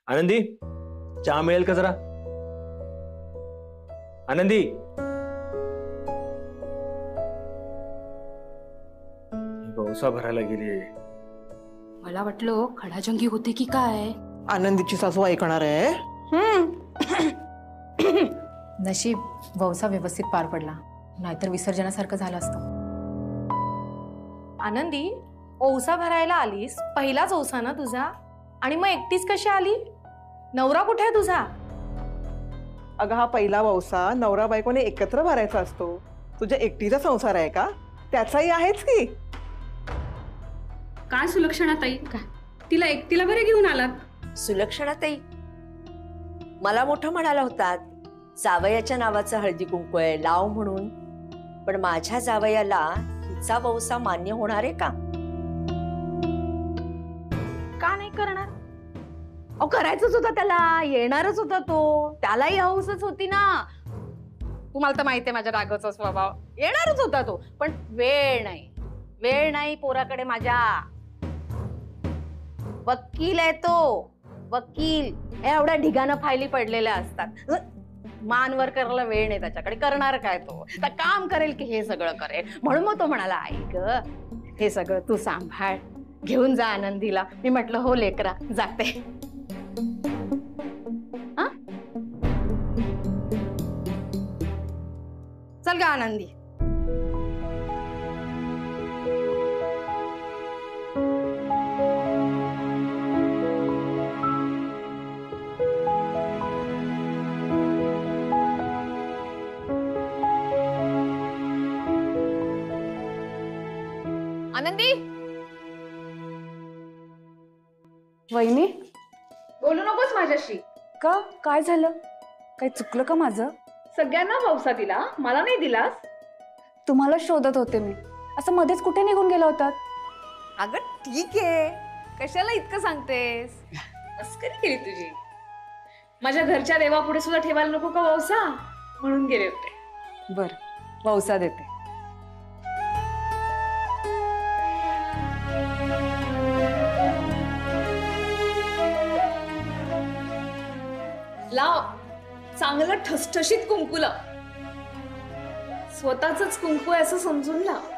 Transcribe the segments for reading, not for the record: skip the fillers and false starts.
आनंदी, चहा मिळेल का जरा? आनंदी, पावसा भरायला गेली. मला वाटलं खडाजंगी होते की काय. आनंदीची सासू ऐकणार आहे. नशीब वौसा व्यवस्थित पार पडला, नाहीतर विसर्जनासारखं झालं असतं. आनंदी, ओवसा भरायला आलीस, पहिलाच ओवसा ना तुझा, आणि मग एकटीच कशी आली? नवरा कुठे आहे तुझा? अगं हा पहिला वौसा नवरा बायकोने एकत्र भरायचा असतो. तुझ्या एकटीचा संसार आहे का? त्याचाही आहेच की. काय सुलक्षणाताई, तिला एकटीला बरे घेऊन आलात? सुलक्षणाताई, मला मोठं म्हणाला होतात जावयाच्या नावाचं हळदी कुंकू आहे, लाव म्हणून. पण माझ्या जावयाला हिचा वौसा मान्य होणार आहे का? का नाही करणार? अहो करायचंच होतं त्याला, येणारच होता तो, त्यालाही हौसच होती ना. तुम्हाला तर माहितीये माझ्या रागाचा स्वभाव. येणारच होता तो, पण वेळ नाही पोराकडे माझ्या. वकील आहे तो, वकील. एवढ्या ढिगानं फायली पडलेल्या असतात, मानवर करायला वेळ नाही त्याच्याकडे. करणार काय तो? तर काम करेल की हे सगळं करेल. म्हणून मग तो म्हणाला, ऐक हे सगळं तू सांभाळ, घेऊन जा आनंदीला. मी म्हटलं हो लेकरा, जाते. चल गा आनंदी. आनंदी, वहिनी, बोलू नकोस माझ्याशी. का काय झालं? काही चुकलं का माझं? सगळ्यांना वौसा दिला, मला नाही दिलास. तुम्हाला शोधत होते मी, असं मध्येच कुठे निघून गेला होतात? अगं ठीक आहे, कशाला इतकं सांगतेस? मस्करी केली तुझी. माझ्या घरच्या देवापुढे सुद्धा ठेवायला नको का वौसा, म्हणून गेले होते. बर, वौसा देते. लाव, चांगलं ठसठशीत कुंकू लाव. स्वतःच कुंकू आहे असं समजून लाव.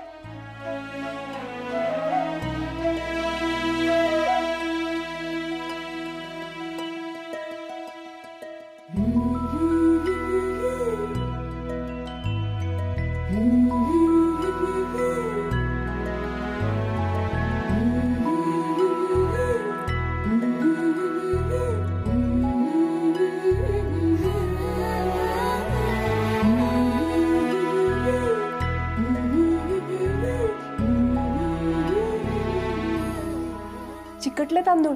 चिकटले तांदूळ.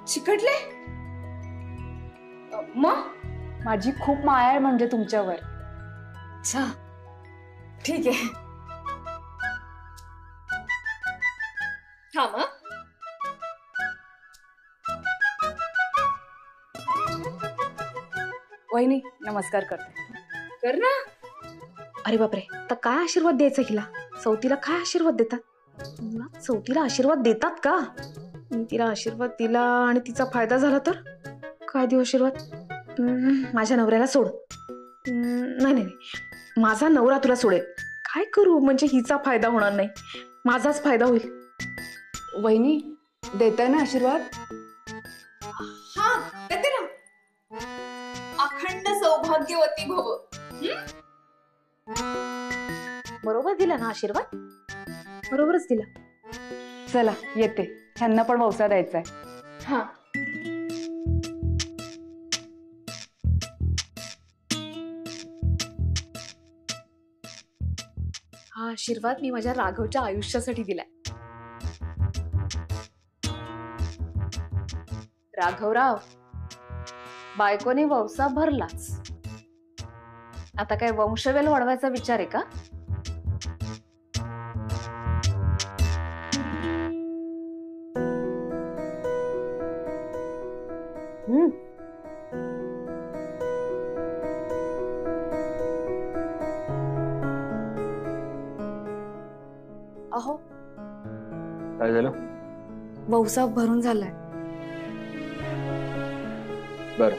चिकटले? मग माझी खूप माया आहे म्हणजे तुमच्यावर. अच्छा, ठीक आहे. थांब. वहिनी, नमस्कार करते. कर ना. अरे बापरे, तर काय आशीर्वाद द्यायचा हिला? सौतीला काय आशीर्वाद देतात? सौतीला आशीर्वाद देतात का? मी तिला आशीर्वाद दिला आणि तिचा फायदा झाला तर काय देऊ आशीर्वाद? माझ्या नवऱ्याला सोड. नाही, माझा नवरा तुला सोडेल. काय करू म्हणजे हिचा फायदा होणार नाही, माझाच फायदा होईल. वहिनी, देताय ना आशीर्वाद? हा, देते ना. अखंड सौभाग्यवती भव. बरोबर दिला ना आशीर्वाद? बरोबरच दिला. चला येते, ह्यांना पण वौसा द्यायचा आहे. हा. हा आशीर्वाद मी माझ्या राघवच्या आयुष्यासाठी दिलाय. राघवराव, बायकोने वौसा भरलाच, आता काय वंशवेल वाढवायचा विचार आहे का? अहो, काय झालं? वौसा भरून झालाय. बर.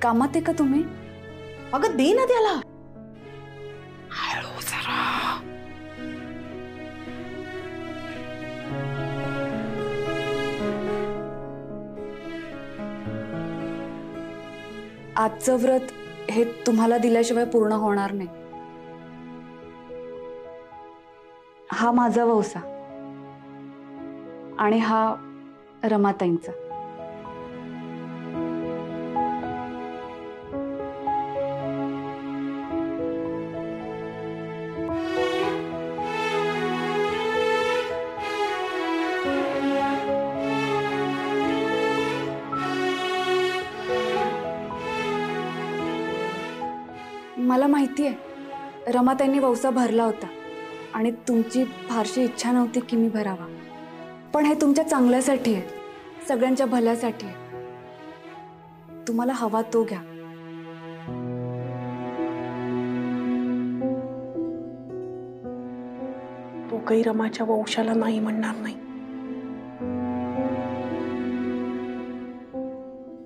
कामात आहे का तुम्ही? अगं दे ना त्याला. आजचं व्रत हे तुम्हाला दिल्याशिवाय पूर्ण होणार नाही. हा माझा वौसा आणि हा रमाताईंचा. मला माहिती आहे रमाताईंनी वौसा भरला होता आणि तुमची फारशी इच्छा नव्हती की मी भरावा, पण हे तुमच्या चांगल्यासाठी आहे, सगळ्यांच्या भल्यासाठी आहे. तुम्हाला हवा तो घ्या. तो काही रमाच्या वंशाला नाही म्हणणार नाही.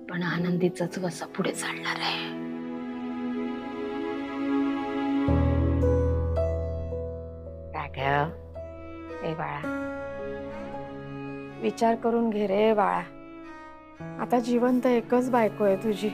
पण आनंदीचाच वसा पुढे चालणार आहे. ए बाळा, विचार करून घे रे बाळा. आता जिवंत एकच बायको आहे तुझी.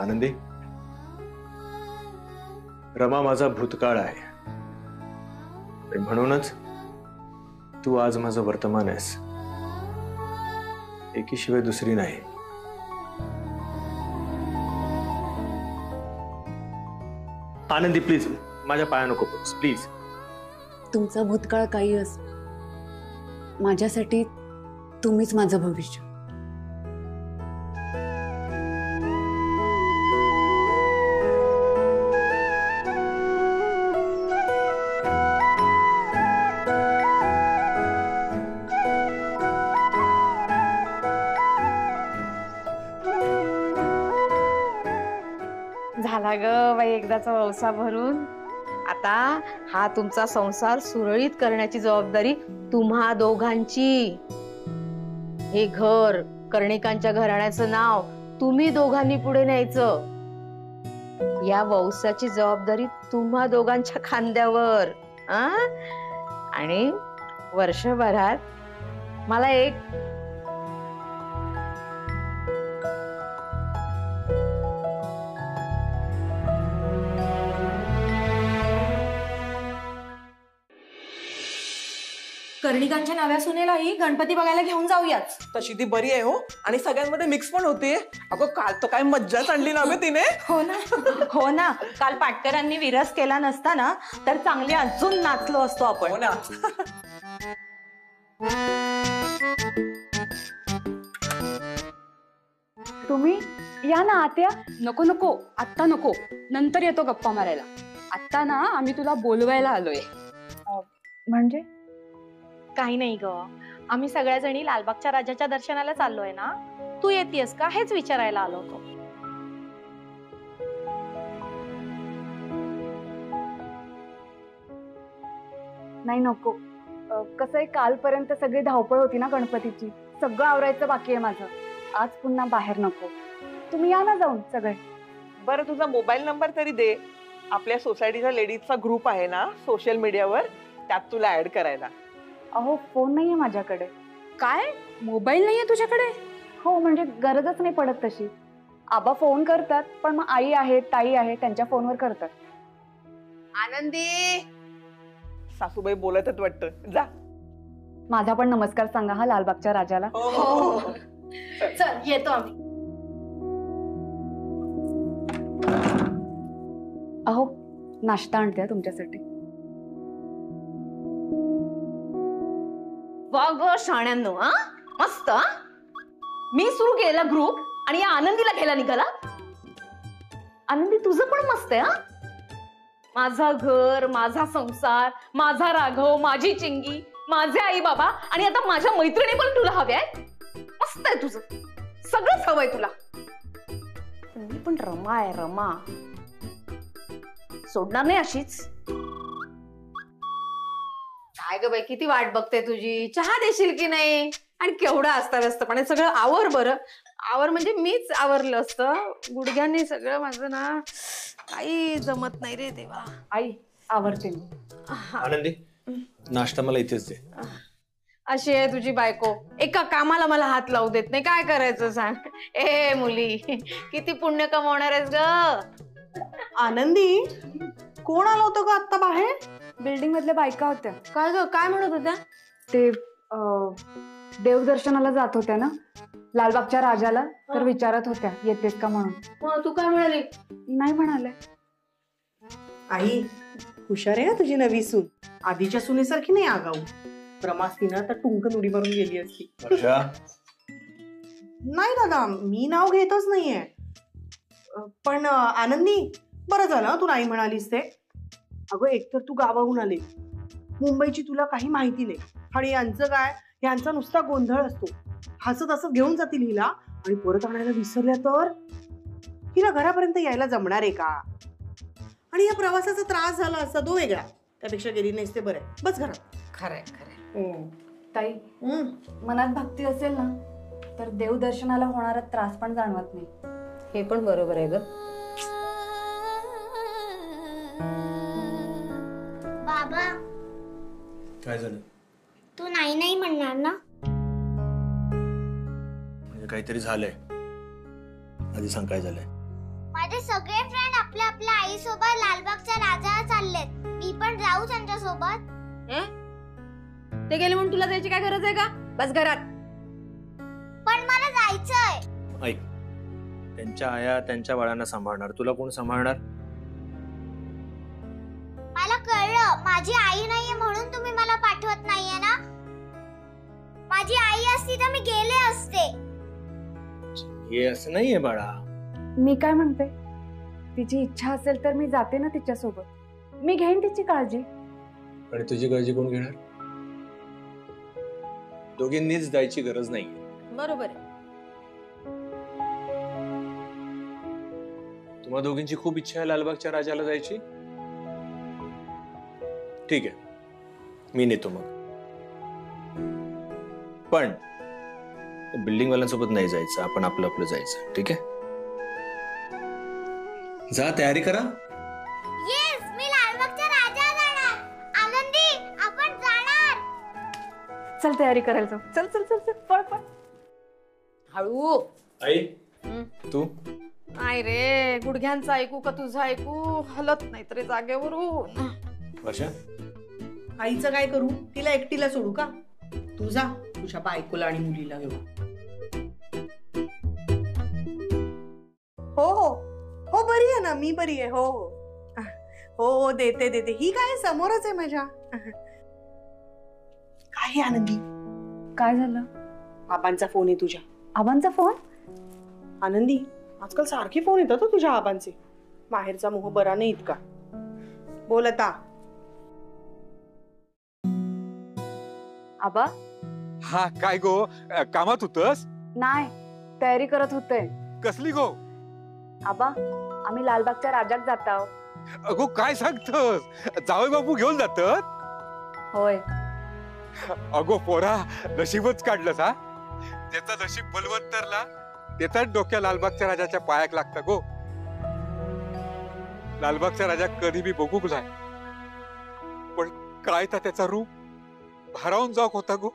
आनंदी, रमा माझा भूतकाळ आहे आणि म्हणूनच तू आज माझं वर्तमान आहेस. एकीशिवाय दुसरी नाही. आनंदी प्लीज माझ्या पाया नको पडूस प्लीज. तुमचा भूतकाळ काही असो, माझ्यासाठी तुम्हीच माझं भविष्य. झाला ग बाई एकदाचा वौसा भरून. आता हा तुमचा संसार सुरळीत करण्याची जबाबदारी तुम्हा दोघांची. हे घर, कर्णिकांच्या घराण्याचं नाव तुम्ही दोघांनी पुढे न्यायचं. या वौसाची जबाबदारी तुम्हा दोघांच्या खांद्यावर. आणि वर्षभरात मला एक कर्णिकांच्या नव्या सुनेलाही गणपती बघायला घेऊन जाऊयाच. तशी ती बरी आहे हो, आणि सगळ्यांमध्ये मिक्स पण होते. अगं काल तर काय मज्जाच आणली ना गं तिने. हो ना, हो ना. काल पाटकरांनी विरस केला नसता ना तर चांगली अजून नाचलो असतो आपण. हो ना. तुम्ही या ना आत्या. नको नको, आत्ता नको, नंतर येतो गप्पा मारायला. आत्ता ना आम्ही तुला बोलवायला आलोय. म्हणजे काही नाही ग, आम्ही सगळ्या जणी लालबागच्या राजाच्या दर्शनाला चाललोय ना. तू येतेस का हेच विचारायला आलो होतो. नाही नको. कसं आहे, कालपर्यंत सगळी धावपळ होती ना गणपतीची, सगळं आवरायचं बाकी आहे माझं. आज पुन्हा बाहेर नको. तुम्ही या ना जाऊन सगळे. बरं तुझा मोबाईल नंबर तरी दे. आपल्या सोसायटीचा लेडीजचा ग्रुप आहे ना सोशल मीडियावर, त्यात तुला ऍड करायला. अहो फोन नाहीये माझ्याकडे. काय, मोबाईल नाहीये तुझ्याकडे? हो, म्हणजे गरजच नाही पडत तशी. आबा फोन करतात, पण मग आई आहे, ताई आहे, त्यांच्या फोनवर करतात. आनंदी, सासूबाई बोलतच वाटतं. जा. माझा पण नमस्कार सांगा हा लालबागच्या राजाला. हो. चल येतो आम्ही. अहो नाश्ता आणते तुमच्यासाठी. वा ग शाण्यांनो, मस्त. मी सुरू केलेला ग्रुप आणि या आनंदीला घ्यायला निघाला. आनंदी तुझं पण मस्त आहे. हा, माझा घर, माझा संसार, माझा राघव, माझी चिंगी, माझे आई बाबा आणि आता माझ्या मैत्रिणी पण तुला हव्या आहेत. मस्त आहे तुझं, सगळंच हवंय तुला. मी पण रमा आहे, रमा सोडणार नाही अशीच. काय ग बाई, किती वाट बघते तुझी. चहा देशील की नाही? आणि केवढं अस्ताव्यस्तपणे सगळं आवर. बरं आवर म्हणजे मीच आवरलं असतं, गुडघ्यांनी सगळं माझं ना काही जमत नाही रे देवा. आई आवडते मी. आनंदी नाश्ता मला इथेच दे. अशी आहे तुझी बायको, एका कामाला मला हात लावू देत नाही. काय करायचं सांग. ए मुली, किती पुण्य कमवणार आहेस ग. आनंदी, कोण आलं होतं ग आत्ता बाहेर? बिल्डिंग मधल्या बायका होत्या. काय ग, काय म्हणत होत्या? ते देवदर्शनाला जात होत्या ना लालबागच्या राजाला, तर विचारत होत्या येतेस का म्हणून. मग तू काय म्हणाली? नाही म्हणाले. आई हुशार आहे ना तुझी नवी सून. आधीच्या सुनेसारखी नाही आगाऊ. प्रमास्तीनं तर टुंकन उडी मारून गेली असती. वर्षा, नाही दादा, मी नाव घेतच नाहीये. पण आनंदी, बरं झालं तू नाही म्हणालीस ते. अगं एकतर तू गावाहून आले, मुंबईची तुला काही माहिती नाही, आणि यांचं काय, यांचा नुसता गोंधळ असतो. हसत हसत घेऊन जातील हिला आणि परत आणायला विसरल्या तर हिला घरापर्यंत यायला जमणार आहे का? आणि या प्रवासाचा त्रास झाला असता तो वेगळा, त्यापेक्षा गेली नाहीस ते बरं. बस घरात. खरंय खरंय. ताई, मनात भक्ती असेल ना तर देवदर्शनाला होणारा त्रास पण जाणवत नाही. हे पण बरोबर आहे ग. बाबा, काय झालं? तू नाही नाही म्हणणार ना? म्हणजे काहीतरी झालंय. आधी सांग काय झालंय. माझे सगळे फ्रेंड आपल्या आपल्या आई सोबत लालबागच्या राजाला चाललेत. मी पण जाऊ त्यांच्या सोबत? ते गेले म्हणून तुला जायची काय गरज आहे का? बस घरात. पण मला जायचंय. ऐक, त्यांच्या आया त्यांच्या बाळांना सांभाळणार, तुला कोण सांभाळणार? मला कळलं, माझी आई नाहीये म्हणून तुम्ही मला पाठवत नाहीये ना. माझी आई असती तर मी गेले असते. हे असं नाहीये बाळा. मी काय म्हणते, तिची इच्छा असेल तर मी जाते ना तिच्यासोबत. मी घेईन तिची काळजी. आणि तुझी काळजी कोण घेणार? दोघींनीच जायची गरज नाही. बरोबर आहे. तुम्हा दोघींची खूप इच्छा आहे लालबागच्या राजाला जायची. ठीक आहे, मी नेतो मग. पण बिल्डिंग वाल्यांसोबत नाही जायचं, आपण आपलं आपलं जायचं. ठीक आहे, जा तयारी करा. येस, मी लालबागच्या राजाला जाणार. आनंदी, आपण जाणार. चल तयारी करायला जाऊ. चल चल चल चल, पळ पळ. हळू. आई, तू? नाही रे, गुडघ्यांचं ऐकू का तुझं ऐकू, हलत नाही तरी जागेवरून. वर्षा, आईचं काय करू? तिला एकटीला सोडू का? तू जा तुझ्या बायकोला आणि मुलीला घेऊन. हो हो हो, बरी आहे ना मी, बरी आहे. हो हो हो हो, देते देते. ही काय समोरच आहे माझ्या. काय आहे आनंदी? काय झालं? आबांचा फोन आहे तुझ्या. आबांचा फोन? आनंदी, आजकाल सारखे फोन येतात हो तुझ्या आबांचे. माहेरचा मोह बरा नाही इतका. बोल आता. आबा? हा, काय गो, कामात होतस? नाही, तयारी करत होते. कसली गो? आबा, आम्ही लालबागच्या राजात जात आहोत. अगो काय सांगतस? जावई बापू घेऊन जातात? होय. अगो पोरा, नशीबच काढलंस हा. त्याचा नशीब बलवंतरला त्याचाच डोक्या लालबागच्या राजाच्या पायाक लागतं गो. लालबागचा राजा कधी बी बघू नाही, पण काय तर त्याचा रूप भारावून जाऊ होता गो.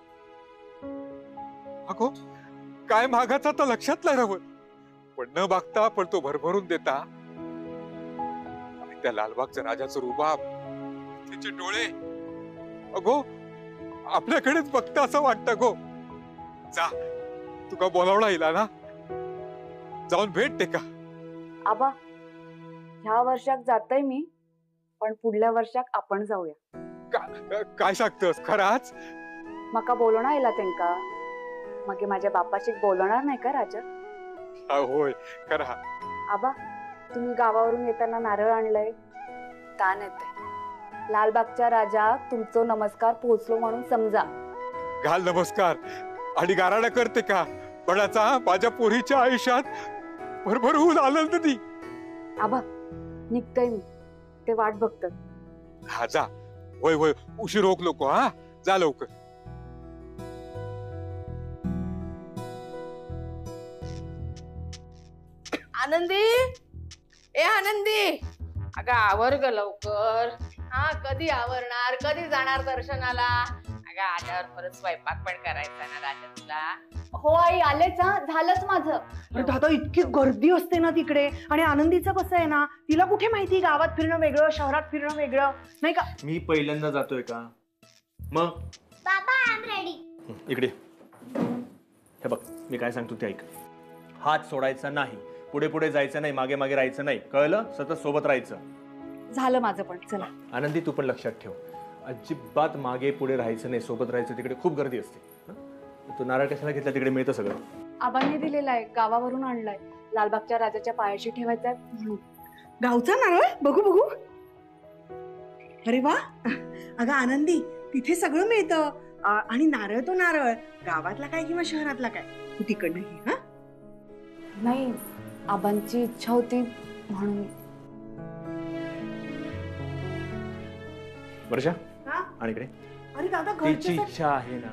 अगो काय मागाचा तर लक्षात नाही राहत, पण न मागता पण तो भरभरून देता. आणि त्या लालबागच्या राजाचं रुबाब, त्याचे डोळे, अगो आपल्याकडेच बघता असं वाटतं गो. जा, तुका बोलावला येला ना, जाऊन भेटते का? आबा, ह्या वर्षात जातोय मी, पण पुढल्या वर्षात आपण जाऊया. काय सांगतस खराच? मका बोलवणार येला त्यांका. मग माझ्या बापाशी बोलवणार नाही का राजा? होय खरा. आबा, तुम्ही गावावरून येताना नारळ आणलंय ताण येते. लालबागच्या राजा तुमचं नमस्कार पोहोचलो म्हणून समजा. घाल नमस्कार आणि गाराडा करते का बळाचा माझ्या पोरीच्या आयुष्यात भरभरून आनंद दी. आबा निघतोय मी, ते वाट बघतात. हा जा. होय होय उशीर होक नको. हा जा लवकर. आनंदी, ए आनंदी, अगं आवर ग लवकर. हा कधी आवरणार, कधी जाणार दर्शनाला? अगं आल्यावर परत स्वयंपाक पण करायचा ना राजा तुला. हो आई आलेच. झालंच माझं. अरे दादा इतकी गर्दी असते ना तिकडे. आणि आनंदीचं कसं आहे ना, तिला कुठे माहिती गावात फिरणं वेगळं शहरात फिरणं वेगळं नाही का. मी पहिल्यांदा जातोय का मग. बाबा आय एम रेडी. इकडे हे बघ, मी काय सांगतो ते ऐक. हात सोडायचा नाही, पुढे पुढे जायचं नाही, मागे मागे राहायचं नाही, कळलं? सतत सोबत राहायचं. झालं माझं पण. चला आनंदी तू पण लक्षात ठेव, अजिबात मागे पुढे राहायचं नाही, सोबत राहायचं. तिकडे खूप गर्दी असते. तू नारळ कशाला घेतला? तिकडे मिळतं सगळं. आबांनी दिलेला आहे, गावावरून आणलाय. लालबागच्या राजाच्या पायाशी ठेवायचा म्हणून. गावचा नारळ बघू बघू. अरे वा. अगं आनंदी तिथे सगळं मिळतं. आणि नारळ तो नारळ, गावातला काय किंवा शहरातला काय, तू तिकडनं घे. हा नाही, आबांची इच्छा होती म्हणून. वर्षा आणि इकडे. अरे दादा तिची इच्छा आहे ना.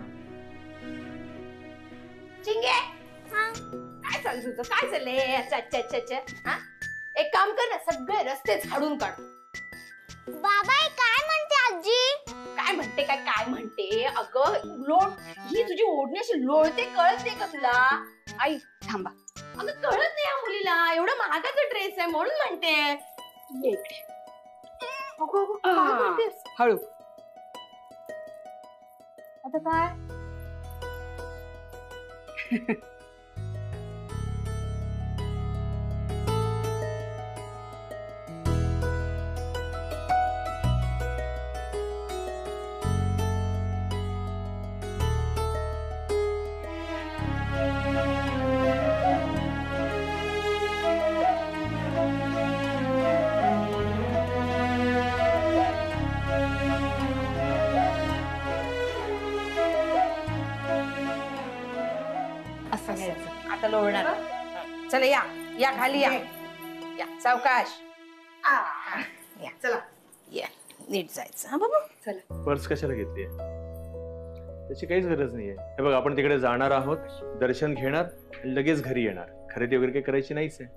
चिंगे, काय चालू तुझं? काय चाललंय? अच्छा. एक काम कर ना, सगळे रस्ते झाडून काढ. बाबा हे काय म्हणते आजी? काय म्हणते? काय म्हणते? अगं लोट, ही तुझी ओढणी अशी लोळते, कळते का तुला? आई थांबा. अगं कळत नाही या मुलीला, एवढा महागाचा ड्रेस आहे म्हणून म्हणते. ये इकडे. हळू. आता काय? आता लोळणार. चला या खाली या सावकाश. या चला या नीट जायचं. हा बाबा चला. पर्स कशाला घेतली? त्याची काहीच गरज नाहीये. हे बघ, आपण तिकडे जाणार आहोत, दर्शन घेणार आणि लगेच घरी येणार. खरेदी वगैरे काही करायची नाहीच आहे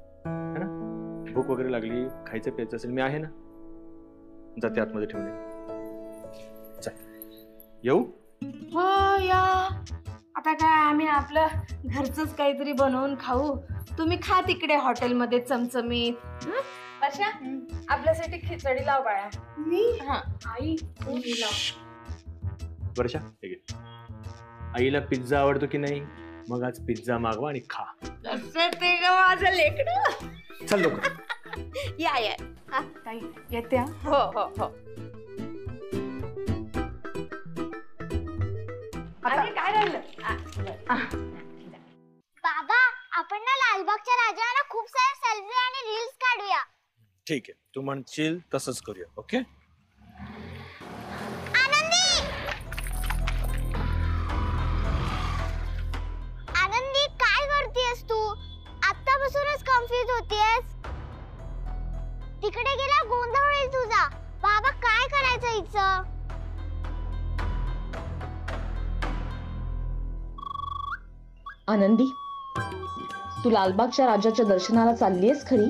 ना. भूक वगैरे लागली, खायचं प्यायचं असेल, मी आहे ना. जाते आतमध्ये ठेवणे. चल येऊ. हो या. आता काय आम्ही आपलं घरचंच काहीतरी बनवून खाऊ. तुम्ही खा तिकडे हॉटेलमध्ये चमचमीत. वर्षा आपल्यासाठी खिचडी लाव बाळा. मी आई वर्षा ठीक आहे. आईला पिझ्झा आवडतो की नाही? मग आज पिझ्झा मागवा आणि खा. ते ग माझं लेकरं. चल लोक. या ताई येते. हो. काय राहिलं? बाबा आपण ना लालबागच्या राजाला खूप सारे सेल्फी आणि रील्स काढूया. ठीक आहे, तू म्हणशील तसंच करूया. ओके. आनंदी काय करतेस तू? आत्तापासूनच कन्फ्युज होतेस. तिकडे गेला गोंधळ होईल तुझा. बाबा काय करायचं हिचं? आनंदी, तू लालबागच्या राजाच्या दर्शनाला चाललीयस खरी,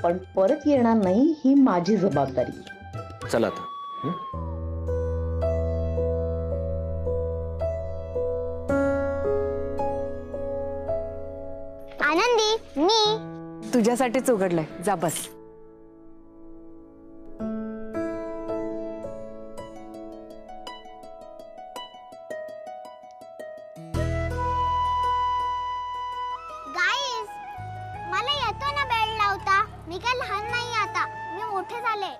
पण परत येणार नाही ही माझी जबाबदारी. चला आता. आनंदी मी तुझ्यासाठीच उघडलंय, जा बस. गाईस मला येतो ना बेल्ट लावता. मी काय लहान नाही आता, मी मोठे झाले.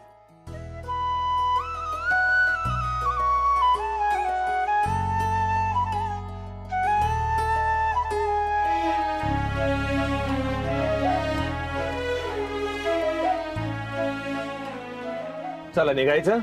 चला निघायचं.